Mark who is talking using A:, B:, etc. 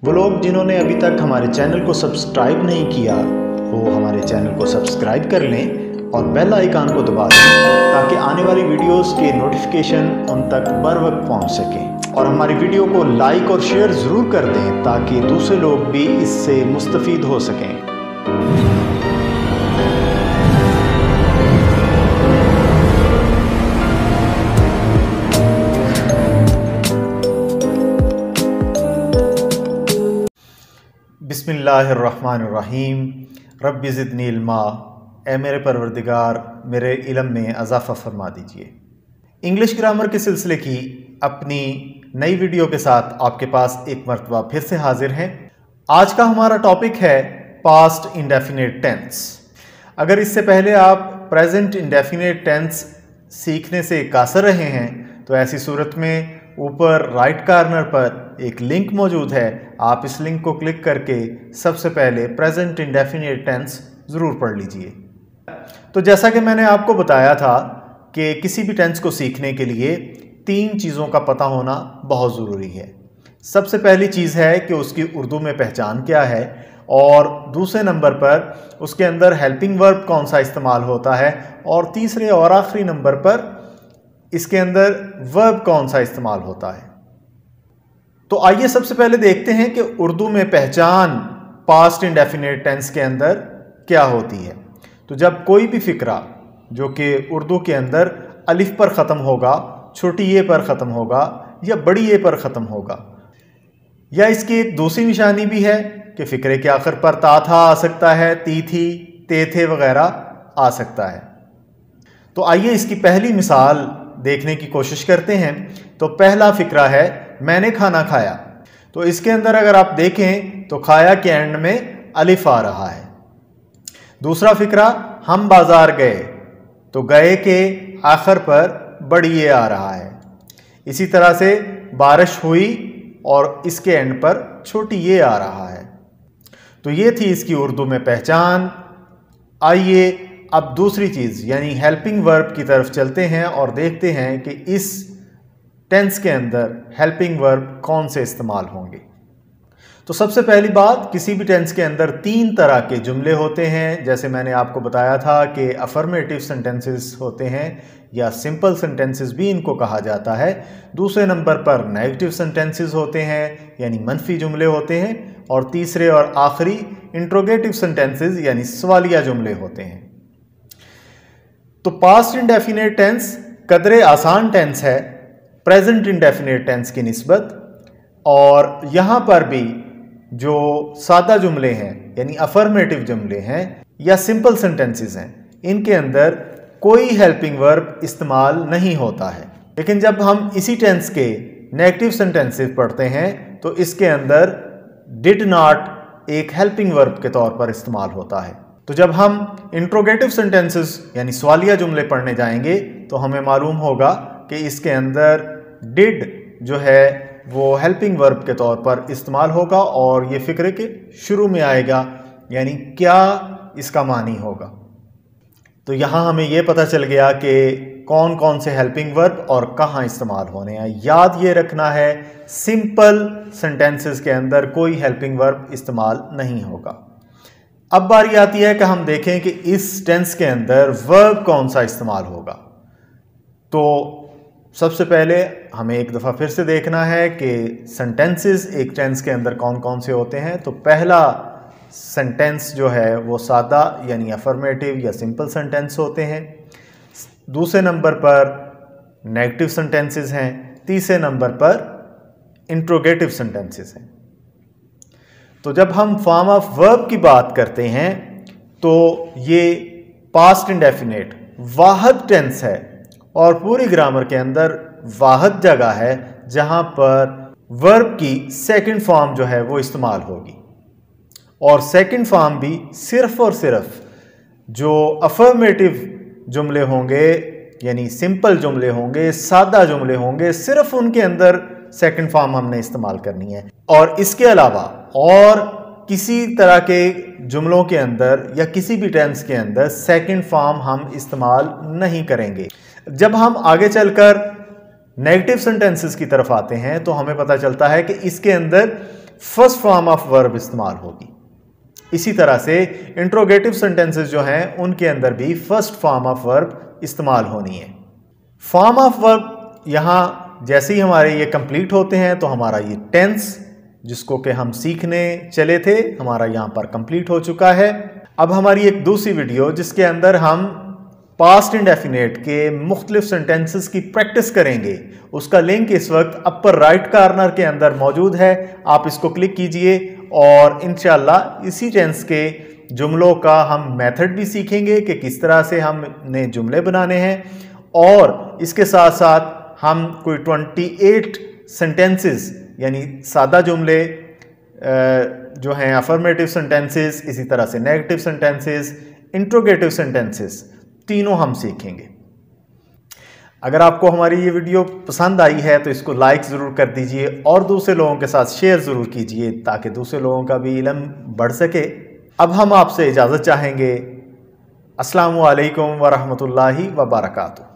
A: वो लोग जिन्होंने अभी तक हमारे चैनल को सब्सक्राइब नहीं किया वो हमारे चैनल को सब्सक्राइब कर लें और बेल आइकन को दबा दें ताकि आने वाली वीडियोस के नोटिफिकेशन उन तक बर वक्त पहुँच सकें। और हमारी वीडियो को लाइक और शेयर ज़रूर कर दें ताकि दूसरे लोग भी इससे मुस्तफ़ीद हो सकें। बिस्मिल्लाहिर्रहमानिर्रहीम। रब्बि ज़िदनी इल्मा, ए मेरे परवरदिगार मेरे इल्म में अज़ाफ़ा फरमा दीजिए। इंग्लिश ग्रामर के सिलसिले की अपनी नई वीडियो के साथ आपके पास एक मरतबा फिर से हाजिर हैं। आज का हमारा टॉपिक है पास्ट इंडेफिनिट टेंस। अगर इससे पहले आप प्रेजेंट इंडेफिनिट टेंस सीखने से कासर रहे हैं तो ऐसी सूरत में ऊपर राइट कॉर्नर पर एक लिंक मौजूद है, आप इस लिंक को क्लिक करके सबसे पहले प्रेजेंट इंडेफिनिट टेंस ज़रूर पढ़ लीजिए। तो जैसा कि मैंने आपको बताया था कि किसी भी टेंस को सीखने के लिए 3 चीज़ों का पता होना बहुत ज़रूरी है। सबसे पहली चीज़ है कि उसकी उर्दू में पहचान क्या है, और दूसरे नंबर पर उसके अंदर हेल्पिंग वर्ब कौन सा इस्तेमाल होता है, और तीसरे और आखिरी नंबर पर इसके अंदर वर्ब कौन सा इस्तेमाल होता है। तो आइए सबसे पहले देखते हैं कि उर्दू में पहचान पास्ट इंडेफिनिट टेंस के अंदर क्या होती है। तो जब कोई भी फिक्रा जो कि उर्दू के अंदर अलिफ पर ख़त्म होगा, छोटी ए पर ख़त्म होगा या बड़ी ए पर ख़त्म होगा, या इसकी एक दूसरी निशानी भी है कि फ़िक्रे के आखिर पर ता था आ सकता है, ती थी, ते थे वगैरह आ सकता है। तो आइए इसकी पहली मिसाल देखने की कोशिश करते हैं। तो पहला फिक्रा है मैंने खाना खाया। तो इसके अंदर अगर आप देखें तो खाया के एंड में अलिफ आ रहा है। दूसरा फिक्रा हम बाजार गए, तो गए के आखिर पर बड़ी ए आ रहा है। इसी तरह से बारिश हुई और इसके एंड पर छोटी ए आ रहा है। तो ये थी इसकी उर्दू में पहचान। आइए अब दूसरी चीज़ यानी हेल्पिंग वर्ब की तरफ चलते हैं और देखते हैं कि इस टेंस के अंदर हेल्पिंग वर्ब कौन से इस्तेमाल होंगे। तो सबसे पहली बात, किसी भी टेंस के अंदर 3 तरह के जुमले होते हैं। जैसे मैंने आपको बताया था कि अफर्मेटिव सेंटेंसेस होते हैं या सिंपल सेंटेंसेस भी इनको कहा जाता है। दूसरे नंबर पर नेगेटिव सेंटेंसेस होते हैं यानी मनफी जुमले होते हैं, और तीसरे और आखिरी इंट्रोगेटिव सेंटेंसेस यानी सवालिया जुमले होते हैं। तो पास्ट इंडेफिनिट टेंस कदरे आसान टेंस है प्रेजेंट इंडेफिनिट टेंस की निस्बत, और यहाँ पर भी जो सादा जुमले हैं यानी अफर्मेटिव जुमले हैं या सिंपल सेंटेंसेस हैं, इनके अंदर कोई हेल्पिंग वर्ब इस्तेमाल नहीं होता है। लेकिन जब हम इसी टेंस के नेगेटिव सेंटेंसेस पढ़ते हैं तो इसके अंदर डिड नॉट एक हेल्पिंग वर्ब के तौर पर इस्तेमाल होता है। तो जब हम इंट्रोगेटिव सेंटेंसेस यानी सवालिया जुमले पढ़ने जाएंगे तो हमें मालूम होगा कि इसके अंदर डिड जो है वो हेल्पिंग वर्ब के तौर पर इस्तेमाल होगा और ये फिक्रे के शुरू में आएगा, यानी क्या इसका मानी होगा। तो यहाँ हमें ये पता चल गया कि कौन कौन से हेल्पिंग वर्ब और कहाँ इस्तेमाल होने हैं। याद ये रखना है, सिंपल सेंटेंसेस के अंदर कोई हेल्पिंग वर्ब इस्तेमाल नहीं होगा। अब बारी आती है कि हम देखें कि इस टेंस के अंदर वर्ब कौन सा इस्तेमाल होगा। तो सबसे पहले हमें एक दफ़ा फिर से देखना है कि सेंटेंसेस एक टेंस के अंदर कौन कौन से होते हैं। तो पहला सेंटेंस जो है वो सादा यानी अफर्मेटिव या सिंपल सेंटेंस होते हैं। दूसरे नंबर पर नेगेटिव सेंटेंसेस हैं। तीसरे नंबर पर इंट्रोगेटिव सेंटेंसेस हैं। तो जब हम फॉर्म ऑफ वर्ब की बात करते हैं तो ये पास्ट इंडेफिनिट वाहद टेंस है, और पूरी ग्रामर के अंदर वाहद जगह है जहां पर वर्ब की सेकंड फॉर्म जो है वो इस्तेमाल होगी, और सेकंड फॉर्म भी सिर्फ और सिर्फ जो अफर्मेटिव जुमले होंगे यानी सिंपल जुमले होंगे, सादा जुमले होंगे, सिर्फ उनके अंदर सेकंड फॉर्म हमने इस्तेमाल करनी है। और इसके अलावा और किसी तरह के जुमलों के अंदर या किसी भी टेंस के अंदर सेकंड फॉर्म हम इस्तेमाल नहीं करेंगे। जब हम आगे चलकर नेगेटिव सेंटेंसेस की तरफ आते हैं तो हमें पता चलता है कि इसके अंदर फर्स्ट फॉर्म ऑफ वर्ब इस्तेमाल होगी। इसी तरह से इंट्रोगेटिव सेंटेंसेस जो हैं उनके अंदर भी फर्स्ट फॉर्म ऑफ वर्ब इस्तेमाल होनी है। फॉर्म ऑफ वर्ब यहाँ जैसे ही हमारे ये कंप्लीट होते हैं तो हमारा ये टेंस जिसको कि हम सीखने चले थे हमारा यहाँ पर कंप्लीट हो चुका है। अब हमारी एक दूसरी वीडियो जिसके अंदर हम पास्ट इंडेफिनेट के मुख्तलिफ सेंटेंसेस की प्रैक्टिस करेंगे, उसका लिंक इस वक्त अपर राइट कॉर्नर के अंदर मौजूद है। आप इसको क्लिक कीजिए और इंशाल्लाह इसी टेंस के जुमलों का हम मेथड भी सीखेंगे कि किस तरह से हमने जुमले बनाने हैं, और इसके साथ साथ हम कोई 28 सेंटेंसेस यानी सादा जुमले जो हैं अफर्मेटिव सेंटेंसेस, इसी तरह से नेगेटिव सेंटेंसेस, इंट्रोगेटिव सेंटेंसेस, तीनों हम सीखेंगे। अगर आपको हमारी ये वीडियो पसंद आई है तो इसको लाइक ज़रूर कर दीजिए और दूसरे लोगों के साथ शेयर ज़रूर कीजिए ताकि दूसरे लोगों का भी इल्म बढ़ सके। अब हम आपसे इजाज़त चाहेंगे। अस्सलामु अलैकुम व रहमतुल्लाहि व बरकातुहू।